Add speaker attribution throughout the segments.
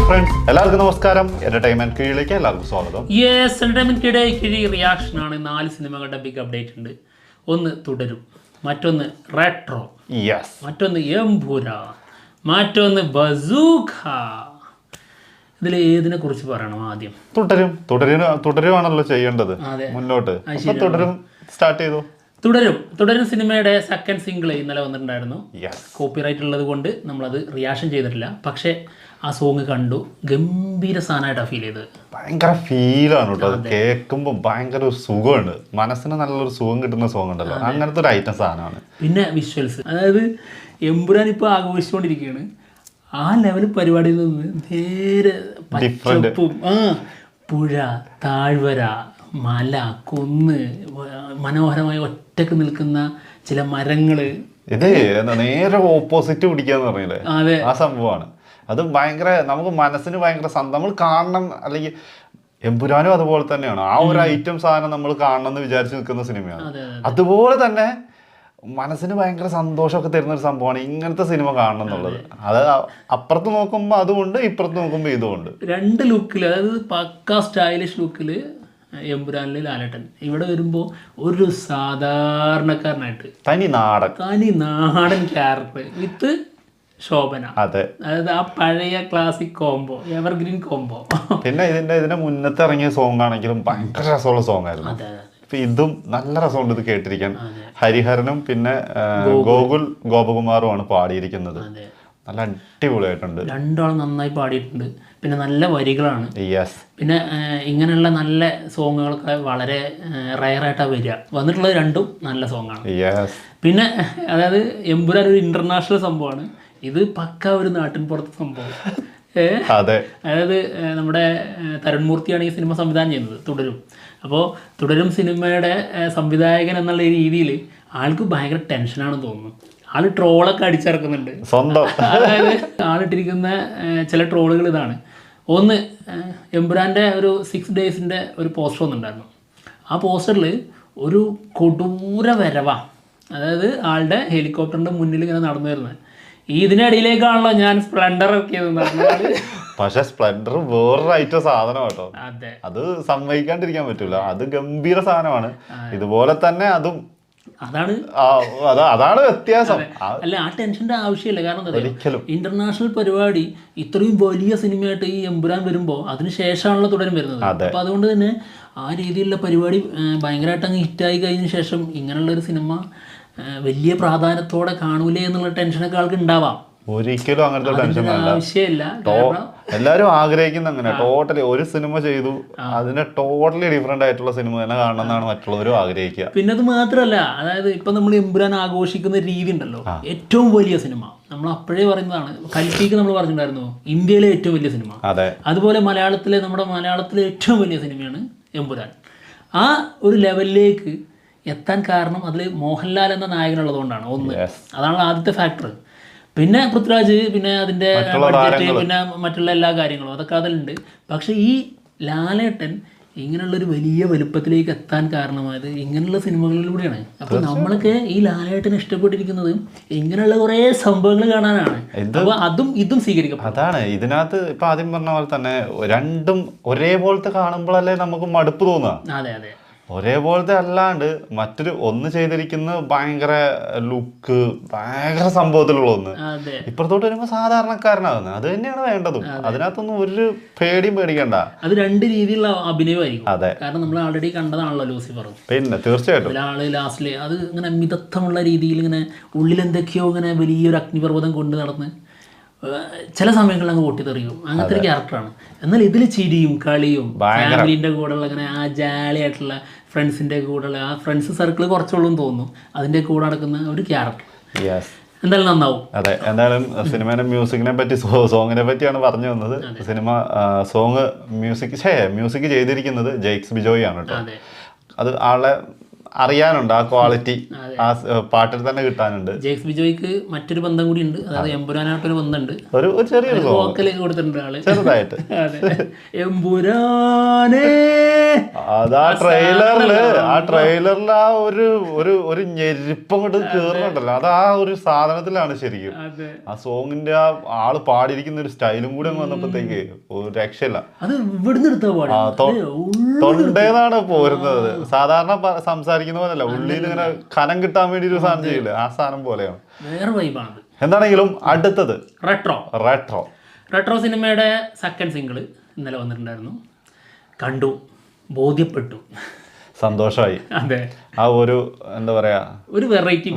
Speaker 1: Friends, എല്ലാവർക്കും നമസ്കാരം. Entertainment കീഴിലേക്ക് എല്ലാവർക്കും സ്വാഗതം.
Speaker 2: യെസ്, എന്റർടൈൻമെന്റ് കിഴി റിയാക്ഷൻ ആണ്. 4 സിനിമകളുടെ ബിഗ് അപ്ഡേറ്റ് ഉണ്ട്. ഒന്ന് തുടരും, മറ്റൊന്ന് റെട്രോ, മറ്റൊന്ന് എംപുരാൻ, മറ്റൊന്ന് ബസൂഖ. ഇതിൽ ഏതിനെ കുറിച്ച് പറയണം? ആദ്യം
Speaker 1: തുടരുവാണല്ലോ ചെയ്യേണ്ടത് മുന്നോട്ട്. തുടരും സ്റ്റാർട്ട് ചെയ്തു.
Speaker 2: തുടരും സിനിമയുടെ സെക്കൻഡ് സിംഗിൾ ഇന്നലെ വന്നിട്ടുണ്ടായിരുന്നു. കോപ്പിറൈറ്റ് ഉള്ളത് കൊണ്ട് നമ്മളത് റിയാക്ഷൻ ചെയ്തിട്ടില്ല. പക്ഷേ ആ സോങ് കണ്ടു, ഗംഭീര സാധനമായിട്ടാണ് ഫീൽ ചെയ്തത്.
Speaker 1: ഭയങ്കര ഫീലാണ് കേട്ടോ. അത് കേൾക്കുമ്പോൾ ഭയങ്കര ഒരു സുഖമുണ്ട്, മനസ്സിന് നല്ലൊരു സുഖം കിട്ടുന്ന സോങ് ഉണ്ടല്ലോ, അങ്ങനത്തെ ഒരു ഐറ്റം സാധനമാണ്.
Speaker 2: പിന്നെ വിഷ്വൽസ്, അതായത് എമ്പുരാൻ ഇപ്പോൾ ആഘോഷിച്ചുകൊണ്ടിരിക്കുകയാണ്. ആ ലെവൽ പരിപാടിയിൽ നിന്ന് നേരെ പച്ചപ്പും പുഴ, താഴ്വര, മല, കുന്ന്, മനോഹരമായി ഒറ്റക്ക് നിൽക്കുന്ന ചില മരങ്ങള്,
Speaker 1: ഇത് നേരെ ഓപ്പോസിറ്റ് പിടിക്കാന്ന് പറഞ്ഞില്ലേ, ആ സംഭവമാണ്. അത് ഭയങ്കര നമുക്ക് മനസ്സിന് ഭയങ്കര നമ്മൾ കാണണം. അല്ലെങ്കിൽ എമ്പുരാനും അതുപോലെ തന്നെയാണ്. ആ ഒരു ഐറ്റം സാധനം നമ്മൾ കാണണം എന്ന് വിചാരിച്ച് നിൽക്കുന്ന സിനിമയാണ്. അതുപോലെ തന്നെ മനസ്സിന് ഭയങ്കര സന്തോഷമൊക്കെ തരുന്ന ഒരു സംഭവമാണ് ഇങ്ങനത്തെ സിനിമ കാണണം എന്നുള്ളത്. അത് അപ്പുറത്ത് നോക്കുമ്പോൾ അതുകൊണ്ട്, ഇപ്പുറത്ത് നോക്കുമ്പോൾ ഇതുകൊണ്ട്.
Speaker 2: രണ്ട് ലുക്കിൽ, അതായത് പക്ക സ്റ്റൈലിഷ് ലുക്കിൽ എമ്പുരാനിൽ ലാലേട്ടൻ, ഇവിടെ വരുമ്പോൾ ഒരു സാധാരണക്കാരനായിട്ട് തനി നാടൻ ക്യാരക്ടർ വിത്ത് ശോഭന. അതായത് ആ പഴയ ക്ലാസിക് കോംബോ, എവർഗ്രീൻ കോംബോ.
Speaker 1: പിന്നെ ഇതിന്റെ മുന്നത്തെ ഇറങ്ങിയ സോങ് ആണെങ്കിലും ഭയങ്കര രസമുള്ള സോങ് ആയിരുന്നു. ഇതും നല്ല രസമുണ്ട് ഇത് കേട്ടിരിക്കാൻ. ഹരിഹരനും പിന്നെ ഗോപകുമാറുമാണ് പാടിയിരിക്കുന്നത്. നല്ല അടിപൊളിയായിട്ടുണ്ട്.
Speaker 2: രണ്ടാളും നന്നായി പാടിയിട്ടുണ്ട്. പിന്നെ നല്ല വരികളാണ്. പിന്നെ ഇങ്ങനെയുള്ള നല്ല സോങ്ങുകളൊക്കെ വളരെ റയറായിട്ടാണ് വരിക. വന്നിട്ടുള്ളത് രണ്ടും നല്ല സോങ്ങാണ്. പിന്നെ അതായത് എമ്പുരാൻ ഒരു ഇന്റർനാഷണൽ സംഭവമാണ്. ഇത് പക്ക ഒരു നാട്ടിൻ പുറത്തെ സംഭവം. അതായത് നമ്മുടെ തരുൺമൂർത്തിയാണ് ഈ സിനിമ സംവിധാനം ചെയ്യുന്നത്, തുടരും. അപ്പോൾ തുടരും സിനിമയുടെ സംവിധായകൻ എന്നുള്ള രീതിയിൽ ആൾക്ക് ഭയങ്കര ടെൻഷനാണെന്ന് തോന്നുന്നു. ആള് ട്രോളൊക്കെ അടിച്ചിറക്കുന്നുണ്ട്
Speaker 1: സ്വന്തം.
Speaker 2: അതായത് ആളിട്ടിരിക്കുന്ന ചില ട്രോളുകൾ ഇതാണ്. ഒന്ന്, എമ്പുരാൻ്റെ ഒരു 6 ഡേയ്സിൻ്റെ ഒരു പോസ്റ്റർ വന്നിട്ടുണ്ടായിരുന്നു. ആ പോസ്റ്ററിൽ ഒരു കൊടൂര വരവാ, അതായത് ആളുടെ ഹെലികോപ്റ്ററിൻ്റെ മുന്നിൽ ഇങ്ങനെ നടന്നു വരുന്നത്. ഇതിനിടയിലേക്കാണല്ലോ ഞാൻ സ്പ്ലെൻഡർ ഇറക്കിയത്.
Speaker 1: പക്ഷെ സ്പ്ലെൻഡർ വേറൊരു ഐറ്റം സാധനം കേട്ടോ. അത് സമ്മതിക്കാണ്ടിരിക്കാൻ പറ്റൂല. അത് ഗംഭീര സാധനമാണ്. ഇതുപോലെ തന്നെ അതും അതാണ് വ്യത്യാസം.
Speaker 2: അല്ല, ആ ടെൻഷന്റെ ആവശ്യമില്ല. കാരണം ഇന്റർനാഷണൽ പരിപാടി ഇത്രയും വലിയ സിനിമയായിട്ട് ഈ എമ്പുരാൻ വരുമ്പോൾ അതിനുശേഷമാണല്ലോ തുടരും വരുന്നത്. അപ്പൊ അതുകൊണ്ട് തന്നെ ആ രീതിയിലുള്ള പരിപാടി ഭയങ്കരമായിട്ട് അങ്ങ് ഹിറ്റായി കഴിഞ്ഞ ശേഷം ഇങ്ങനെയുള്ള ഒരു സിനിമ വലിയ പ്രാധാന്യത്തോടെ കാണൂലേ എന്നുള്ള ടെൻഷനൊക്കെ ആൾക്ക് ഉണ്ടാവാം.
Speaker 1: ഒരിക്കലും അങ്ങനത്തെ ടെൻഷൻ
Speaker 2: ആവശ്യമില്ല.
Speaker 1: എല്ലാരും ആഗ്രഹിക്കുന്ന അങ്ങനെ ടോട്ടലി ഒരു സിനിമ ചെയ്തു, അതിന്റെ ടോട്ടലി ഡിഫറെന്റ് ആയിട്ടുള്ള സിനിമ തന്നെ കാണണം എന്നാണ് മറ്റുള്ളവരും ആഗ്രഹിക്കുക.
Speaker 2: പിന്നെ അത് മാത്രമല്ല, അതായത് ഇപ്പൊ നമ്മൾ എമ്പുരാൻ ആഘോഷിക്കുന്ന രീതി ഉണ്ടല്ലോ, ഏറ്റവും വലിയ സിനിമ നമ്മൾ അപ്പോഴേ പറയുന്നതാണ്. കൽപ്പിക്ക് നമ്മൾ പറഞ്ഞിട്ടുണ്ടായിരുന്നു ഇന്ത്യയിലെ ഏറ്റവും വലിയ സിനിമ. അതുപോലെ നമ്മുടെ മലയാളത്തിലെ ഏറ്റവും വലിയ സിനിമയാണ് എമ്പുരാൻ. ആ ഒരു ലെവലിലേക്ക് എത്താൻ കാരണം അതിൽ മോഹൻലാൽ എന്ന നായകനുള്ളതുകൊണ്ടാണ്. ഒന്ന്, അതാണ് ആദ്യത്തെ ഫാക്ടർ. പിന്നെ പൃഥ്വിരാജ്, പിന്നെ അതിൻ്റെ ബഡ്ജറ്റ്, പിന്നെ മറ്റുള്ള എല്ലാ കാര്യങ്ങളും അതൊക്കെ അതിലുണ്ട്. പക്ഷേ ഈ ലാലേട്ടൻ ഇങ്ങനെയുള്ളൊരു വലിയ വലുപ്പത്തിലേക്ക് എത്താൻ കാരണമായത് ഇങ്ങനെയുള്ള സിനിമകളിലൂടെയാണ്. അപ്പോൾ നമ്മളൊക്കെ ഈ ലാലേട്ടൻ ഇഷ്ടപ്പെട്ടിരിക്കുന്നത് ഇങ്ങനെയുള്ള കുറേ സംഭവങ്ങൾ കാണാനാണ്. അപ്പോൾ അതും ഇതും സ്വീകരിക്കും.
Speaker 1: അതാണ് ഇതിനകത്ത് ഇപ്പം ആദ്യം പറഞ്ഞ പോലെ തന്നെ രണ്ടും ഒരേപോലത്തെ കാണുമ്പോഴല്ലേ നമുക്ക് മടുപ്പ് തോന്നുക.
Speaker 2: അതെ അതെ,
Speaker 1: ഒരേപോലത്തെ അല്ലാണ്ട് മറ്റൊരു ഒന്ന് ചെയ്തിരിക്കുന്ന ഭയങ്കര ലുക്ക്, ഭയങ്കര സംഭവത്തിലുള്ള ഒന്ന്. ഇപ്പുറത്തോട്ട് വരുമ്പോൾ സാധാരണക്കാരനാകുന്നത് അത് തന്നെയാണ് വേണ്ടതും. അതിനകത്തൊന്നും ഒരു പേടിയും പേടിക്കണ്ട.
Speaker 2: അത് രണ്ട് രീതിയിലുള്ള അഭിനയമായിരിക്കും. അതെ, കാരണം നമ്മൾ ആൾറെഡി കണ്ടതാണല്ലോ ലൂസിഫർ.
Speaker 1: പിന്നെ തീർച്ചയായിട്ടും
Speaker 2: ആള് ലാസ്റ്റില് അത് ഇങ്ങനെ മിതത്വമുള്ള രീതിയിൽ ഇങ്ങനെ ഉള്ളിലെന്തൊക്കെയോ ഇങ്ങനെ വലിയൊരു അഗ്നിപർവ്വതം കൊണ്ട് നടന്ന് ചില സമയങ്ങളിൽ അങ്ങ് പൊട്ടിത്തെറിയും. അങ്ങനത്തെ ഒരു ക്യാരക്ടറാണ്. എന്നാൽ ഇതിൽ ചിരിയും കളിയും ഫാമിലിൻ്റെ കൂടെയുള്ള ഇങ്ങനെ ആ ജാളിയായിട്ടുള്ള ഫ്രണ്ട്സിൻ്റെ കൂടെയുള്ള ആ ഫ്രണ്ട്സ് സർക്കിൾ കുറച്ചുള്ളൂ എന്ന് തോന്നുന്നു. അതിൻ്റെ കൂടെ നടക്കുന്ന ഒരു ക്യാരക്ടർ എന്തായാലും നന്നാവും.
Speaker 1: അതെ, എന്തായാലും സിനിമയുടെ മ്യൂസിക്കിനെ പറ്റി, സോങ്ങിനെ പറ്റിയാണ് പറഞ്ഞു വന്നത്. സിനിമ മ്യൂസിക് ചെയ്തിരിക്കുന്നത് ജെയ്ക്സ് ബിജോയ് ആണ് കേട്ടോ. അത് ആളെ അറിയാനുണ്ട്, ആ ക്വാളിറ്റി ആ പാട്ടിൽ തന്നെ കിട്ടാനുണ്ട്.
Speaker 2: ജെയ്ക്സ് ബിജോയ്ക്ക് മറ്റൊരു ബന്ധം കൂടി ഉണ്ട്, അതായത് എമ്പുരാനായിട്ടൊരു ബന്ധമുണ്ട്.
Speaker 1: ഒരു ചെറിയൊരു
Speaker 2: വോക്കൽ കൊടുത്തിട്ടുണ്ട് ആള്
Speaker 1: ചെറുതായിട്ട്.
Speaker 2: എമ്പുരാനേ
Speaker 1: അതാ ട്രെയിലറില് ആ ഒരു ഞെരിപ്പം കൊണ്ട് കേറുന്നുണ്ടല്ലോ, അത് ആ ഒരു സാധനത്തിലാണ് ശരിക്കും. ആ സോങ്ങിന്റെ ആ ആള് പാടിയിരിക്കുന്ന ഒരു സ്റ്റൈലും കൂടെ വന്നപ്പോഴത്തേക്ക് ഒരു രക്ഷയില്ല. തൊണ്ടേന്നാണ് പോരുന്നത്. സാധാരണ സംസാരിക്കുന്ന പോലല്ല, ഉള്ളിൽ ഇങ്ങനെ കനം കിട്ടാൻ വേണ്ടി ഒരു സാധനം ചെയ്യില്ല, ആ സാധനം പോലെയാണ്.
Speaker 2: വേറെ വൈബാണ്.
Speaker 1: എന്താണെങ്കിലും അടുത്തത്
Speaker 2: റെട്രോ സിനിമയുടെ സെക്കൻഡ് സിംഗിള് ഇന്നലെ വന്നിട്ടുണ്ടായിരുന്നു. കണ്ടു, ബോധ്യപ്പെട്ടു,
Speaker 1: സന്തോഷമായി.
Speaker 2: അതെ,
Speaker 1: ആ ഒരു എന്താ പറയാ, ഒരു വെറൈറ്റി,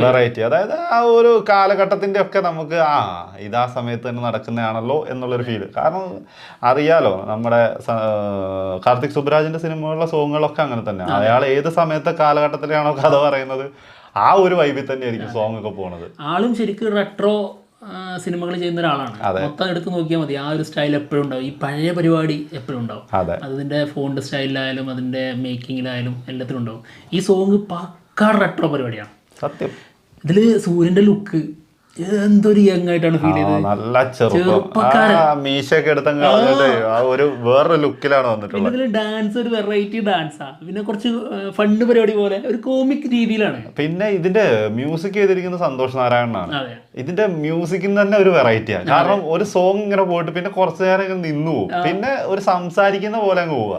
Speaker 1: അതായത് ആ ഒരു കാലഘട്ടത്തിന്റെ ഒക്കെ നമുക്ക് ഇതാ സമയത്ത് തന്നെ നടക്കുന്നതാണല്ലോ എന്നുള്ളൊരു ഫീല്. കാരണം അറിയാലോ, നമ്മുടെ കാർത്തിക് സുബ്രാജിന്റെ സിനിമകളിലെ സോങ്ങുകളൊക്കെ അങ്ങനെ തന്നെ. അയാൾ ഏത് സമയത്തെ കാലഘട്ടത്തിലാണോ കഥ പറയുന്നത്, ആ ഒരു വൈബിൽ തന്നെയായിരിക്കും സോങ് ഒക്കെ പോണത്.
Speaker 2: ആളും ശരിക്കും റെട്രോ സിനിമകൾ ചെയ്യുന്ന ഒരാളാണ്. മൊത്തം എടുത്ത് നോക്കിയാൽ മതി, ആ ഒരു സ്റ്റൈൽ എപ്പോഴും ഉണ്ടാവും. ഈ പഴയ പരിപാടി എപ്പോഴും ഉണ്ടാവും. അതിന്റെ ഫോണ്ട് സ്റ്റൈലിലായാലും അതിന്റെ മേക്കിങ്ങിലായാലും എല്ലാത്തിലും ഉണ്ടാവും. ഈ സോങ് പക്കാ റെട്രോ പരിപാടിയാണ് സത്യം. ഇതില് സൂര്യന്റെ ലുക്ക് എന്തൊരു യങ് ആയിട്ടാണ് ഫീൽ ചെയ്തത്.
Speaker 1: നല്ല മീശയൊക്കെ എടുത്തങ്ങ് ഒരു വേറൊരു ലുക്കിലാണ് വന്നിട്ടുള്ളത്.
Speaker 2: ഇതില് ഡാൻസ് ഒരു വെറൈറ്റി ഡാൻസാ, പിന്നെ കുറച്ച് ഫണ്ട് പരിപാടി പോലെ ഒരു കോമിക് രീതിയിലാണ്.
Speaker 1: പിന്നെ ഇതിന്റെ മ്യൂസിക് ചെയ്തിരിക്കുന്ന സന്തോഷ് നാരായണനാണ്. ഇതിന്റെ മ്യൂസിക്കിന് തന്നെ ഒരു വെറൈറ്റിയാണ്. കാരണം ഒരു സോങ് ഇങ്ങനെ പോയിട്ട് പിന്നെ കുറച്ചു നേരം ഇങ്ങനെ നിന്നു പോകും, പിന്നെ ഒരു സംസാരിക്കുന്ന പോലെ അങ്ങ് പോവാ,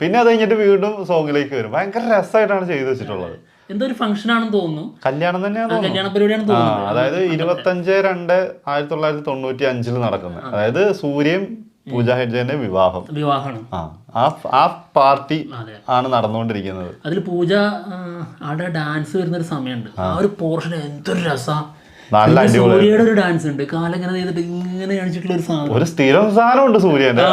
Speaker 1: പിന്നെ അത് കഴിഞ്ഞിട്ട് വീണ്ടും സോങ്ങിലേക്ക് വരും. ഭയങ്കര രസമായിട്ടാണ് ചെയ്തു വെച്ചിട്ടുള്ളത്.
Speaker 2: എന്തോ ഒരു ഫംഗ്ഷൻ ആണെന്ന് തോന്നുന്നു,
Speaker 1: കല്യാണം തന്നെയാണ്,
Speaker 2: കല്യാണ പരിപാടിയാണ് തോന്നുന്നു.
Speaker 1: അതായത് 25/2/1995 നടക്കുന്നത്. അതായത് സൂര്യയും പൂജ ഹെഗ്ഡെയുടെ വിവാഹമാണ്. ആ പാർട്ടി ആണ് നടന്നുകൊണ്ടിരിക്കുന്നത്.
Speaker 2: അതിൽ പൂജ അവിടെ ഡാൻസ് വരുന്ന ഒരു സമയമുണ്ട്. ആ ഒരു പോർഷൻ എന്തൊരു രസം. സൂര്യയുടെ ഒരു ഡാൻസ് ഉണ്ട്, കാലങ്ങനെ ചെയ്തിട്ട് ഇങ്ങനെ കാണിച്ചിട്ടുള്ള ഒരു സാധനം,
Speaker 1: ഒരു സ്ഥിരം സാധനമുണ്ട് സൂര്യന്റെ.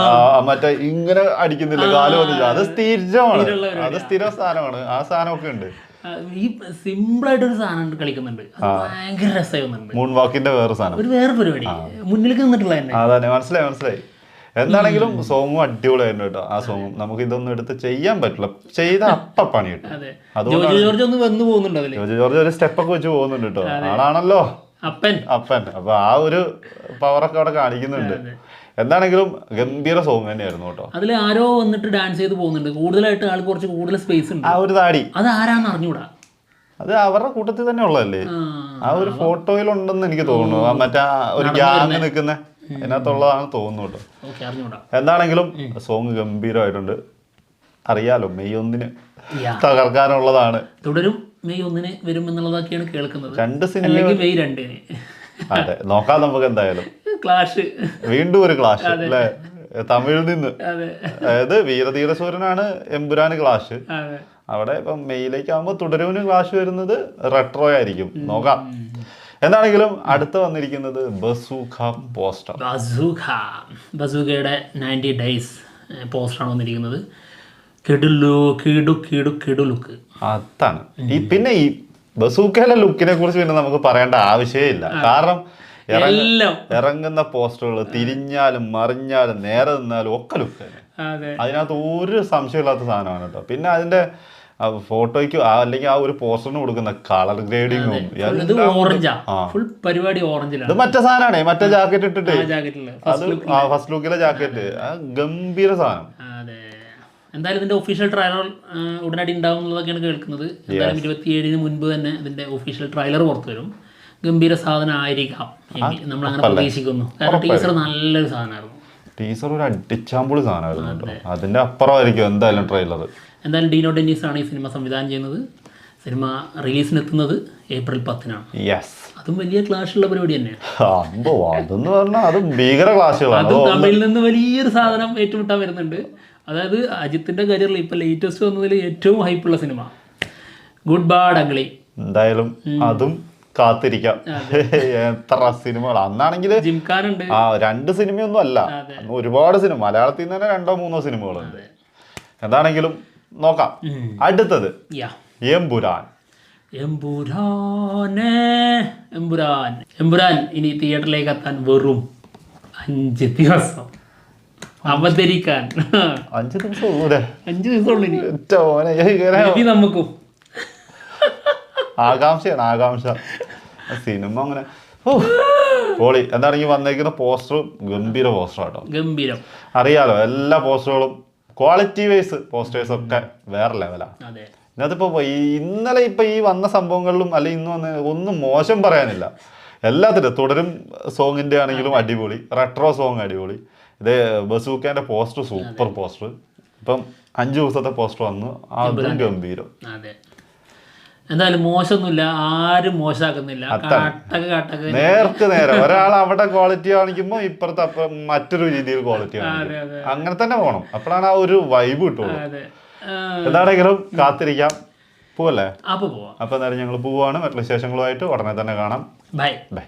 Speaker 1: മറ്റേ ഇങ്ങനെ അടിക്കുന്നില്ല, കാല് വന്നില്ല, അത് സ്ഥിരമാണ്, അത് സ്ഥിരം സാധനമാണ്. ആ സാധനമൊക്കെ ഉണ്ട്.
Speaker 2: ഈ സിമ്പിൾ ആയിട്ടൊരു സാധനം കളിക്കുന്നുണ്ട്, ഭയങ്കര രസമായി വന്നിട്ടുണ്ട്.
Speaker 1: മൂൺ വാക്കിന്റെ വേറെ സാധനം,
Speaker 2: ഒരു വേറെ പരിപാടി മുന്നിലേക്ക് നിന്നിട്ടുള്ള തന്നെ.
Speaker 1: അതെ, മനസ്സിലായി. എന്താണെങ്കിലും സോങ്ങും അടിപൊളിയായിരുന്നു കേട്ടോ. ആ സോങ്ങും നമുക്ക് ഇതൊന്നും എടുത്ത് ചെയ്യാൻ പറ്റില്ല, ചെയ്ത അപ്പ പണി കിട്ടും.
Speaker 2: ജോർജ് ഒന്ന് വന്നു പോകുന്നുണ്ട്,
Speaker 1: ജോർജ് ഒരു സ്റ്റെപ്പൊക്കെ വെച്ച് പോകുന്നുണ്ട് കേട്ടോ. ആളാണല്ലോ അപ്പൻ. അപ്പൊ ആ ഒരു പവറൊക്കെ അവിടെ കാണിക്കുന്നുണ്ട്. എന്താണെങ്കിലും ഗംഭീര സോങ് തന്നെയായിരുന്നു കേട്ടോ.
Speaker 2: അതിൽ ആരോ വന്നിട്ട് ഡാൻസ് ചെയ്ത് പോകുന്നുണ്ട്, കൂടുതലായിട്ട് ആൾ കുറച്ച് കൂടുതൽ സ്പേസ് ഉണ്ട്.
Speaker 1: ആ ഒരു താടി,
Speaker 2: അത് ആരാന്ന് അറിഞ്ഞൂടാ,
Speaker 1: അത് അവരുടെ കൂട്ടത്തിൽ തന്നെ ഉള്ളതല്ലേ. ആ ഒരു ഫോട്ടോയിലുണ്ടെന്ന് എനിക്ക് തോന്നുന്നു, മറ്റേ ഒരു ഗ്യാങ് നിൽക്കുന്ന അതിനകത്തുള്ളതാണ് തോന്നുന്നു കേട്ടോ. എന്താണെങ്കിലും സോങ് ഗംഭീരമായിട്ടുണ്ട്. അറിയാലോ, മെയ് 1 തകർക്കാനുള്ളതാണ്.
Speaker 2: തുടരും മെയ് 1 വരും എന്നുള്ളതൊക്കെയാണ് കേൾക്കുന്നത്.
Speaker 1: 2 സിനിമ
Speaker 2: മെയ് 2.
Speaker 1: അതെ, നോക്കാം നമുക്ക് എന്തായാലും.
Speaker 2: ക്ലാഷ്,
Speaker 1: വീണ്ടും ഒരു ക്ലാഷ് അല്ലേ, തമിഴിൽ നിന്ന്. അതായത് വീരധീരസൂരനാണ് എമ്പുരാന് ക്ലാഷ്. അവിടെ ഇപ്പം മെയ്യിലേക്ക് ആകുമ്പോൾ തുടരുവിന് ക്ലാഷ് വരുന്നത് റെട്രോ ആയിരിക്കും. നോക്കാം. എന്താണെങ്കിലും അടുത്ത് വന്നിരിക്കുന്നത് ബസൂഖ പോസ്റ്റർ.
Speaker 2: ബസൂഖയുടെ 90 days പോസ്റ്ററാണ് വന്നിരിക്കുന്നത്. കിടു ലുക്ക്
Speaker 1: അതാണ്. പിന്നെ ഈ ബസൂഖയുടെ ലുക്കിനെ കുറിച്ച് പിന്നെ നമുക്ക് പറയേണ്ട ആവശ്യമേ ഇല്ല. കാരണം ഇറങ്ങുന്ന പോസ്റ്ററുകൾ തിരിഞ്ഞാലും മറിഞ്ഞാലും നേരെ നിന്നാലും ഒക്കെ ലുക്ക് തന്നെ. അതിനകത്ത് ഒരു സംശയമില്ലാത്ത സാധനമാണ് കേട്ടോ. പിന്നെ അതിന്റെ ഫോട്ടോയ്ക്ക് അല്ലെങ്കിൽ ആ ഒരു പോസ്റ്ററിന് കൊടുക്കുന്ന കളർ ഗ്രേഡിങ്ങും ഇത് മറ്റേ സാധനമാണേ, മറ്റേ ജാക്കറ്റ് ഇട്ടിട്ട് അത് ഫസ്റ്റ് ലുക്കിലെ ജാക്കറ്റ്, ഗംഭീര സാധനം.
Speaker 2: എന്തായാലും ഇതിന്റെ ഒഫീഷ്യൽ ട്രailer ഉടനടി ഉണ്ടാവും എന്നുള്ളതൊക്കെയാണ് കേൾക്കുന്നത്. എന്തായാലും 27-ന് മുൻപ് തന്നെ ഇതിന്റെ ഒഫീഷ്യൽ ട്രailer പുറത്തു വരും. ഗംഭീര സാധനം ആയിരിക്കാം, നമ്മൾ അങ്ങനെ പ്രതീക്ഷിക്കുന്നു. കാരണം ടീസർ നല്ലൊരു സാധനമായിരുന്നു.
Speaker 1: ടീസർ ഒരു അടിച്ചാമ്പൊളി സാധനമായിരുന്നു കേട്ടോ. അതിന്റെ അപ്പുറമായിരിക്കും എന്തായാലും ട്രെയിലർ.
Speaker 2: എന്തായാലും ഡീനോ ഡെന്നീസ് ആണ് ഈ സിനിമ സംവിധാനം ചെയ്യുന്നത്. സിനിമ റിലീസിനെത്തുന്നത് ഏപ്രിൽ 10-നാണ്. അതും വലിയ ക്ലാഷുള്ള പരിപാടി തന്നെയാണ്. തമിഴിൽ നിന്ന് വലിയൊരു സാധനം ഏറ്റുമുട്ടാൻ വരുന്നുണ്ട്. അതായത് അജിത്തിന്റെ കരിയറിൽ ഇപ്പൊ ലേറ്റസ്റ്റ് വന്നതിൽ ഏറ്റവും ഹൈപ്പുള്ള സിനിമ ഗുഡ് ബാഡ് അഗ്ലി.
Speaker 1: എന്തായാലും അതും കാത്തിരിക്കാം. എത്ര സിനിമകൾ അന്നാണെങ്കിൽ
Speaker 2: ജിംഖാനുണ്ട്.
Speaker 1: 2 സിനിമയൊന്നും അല്ല, ഒരുപാട് സിനിമ മലയാളത്തിൽ നിന്ന് തന്നെ 2-3 സിനിമകളുണ്ട്. എന്താണെങ്കിലും നോക്കാം. അടുത്തത് എമ്പുരാൻ.
Speaker 2: എമ്പുരാൻ ഇനി തിയേറ്ററിലേക്ക് എത്താൻ വെറും 5 ദിവസം. അവതരിക്കാൻ
Speaker 1: 5 ദിവസം
Speaker 2: 5 ദിവസമുള്ളൂ. നമുക്കും
Speaker 1: ആകാംക്ഷ സിനിമ അങ്ങനെ പൊളി. എന്താണെങ്കിൽ വന്നേക്കുന്ന പോസ്റ്ററും ഗംഭീര പോസ്റ്റർ കേട്ടോ.
Speaker 2: ഗംഭീരം.
Speaker 1: അറിയാലോ, എല്ലാ പോസ്റ്ററുകളും ക്വാളിറ്റി വൈസ് പോസ്റ്റേഴ്സ് ഒക്കെ വേറെ ലെവലാണ്. ഇതിനകത്തിപ്പോ ഇന്നലെ ഈ വന്ന സംഭവങ്ങളിലും അല്ലെ ഇന്ന് വന്ന ഒന്നും മോശം പറയാനില്ല. എല്ലാത്തിനും തുടരും സോങ്ങിന്റെ ആണെങ്കിലും അടിപൊളി, റെട്രോ സോങ് അടിപൊളി. ഇത് ബസൂക്കാന്റെ പോസ്റ്റർ സൂപ്പർ പോസ്റ്റർ. ഇപ്പം 5 ദിവസത്തെ പോസ്റ്റർ വന്നു, അതും ഗംഭീരം.
Speaker 2: എന്തായാലും മോശമൊന്നുമില്ല, ആരും മോശമാക്കുന്നില്ല.
Speaker 1: നേർക്ക് നേരെ ഒരാൾ അവിടെ ക്വാളിറ്റി കാണിക്കുമ്പോ ഇപ്പുറത്തെ അപ്പം മറ്റൊരു രീതിയിൽ ക്വാളിറ്റി കാണിക്കും. അങ്ങനെ തന്നെ പോകണം, അപ്പോഴാണ് ആ ഒരു വൈബ് കിട്ടുള്ളൂ. എന്താണെങ്കിലും കാത്തിരിക്കാം. പോവല്ലേ? അപ്പൊ എന്തായാലും ഞങ്ങൾ പോവാണ്. മറ്റുള്ള വിശേഷങ്ങളുമായിട്ട് ഉടനെ തന്നെ കാണാം.
Speaker 2: ബൈ.
Speaker 1: ബൈ.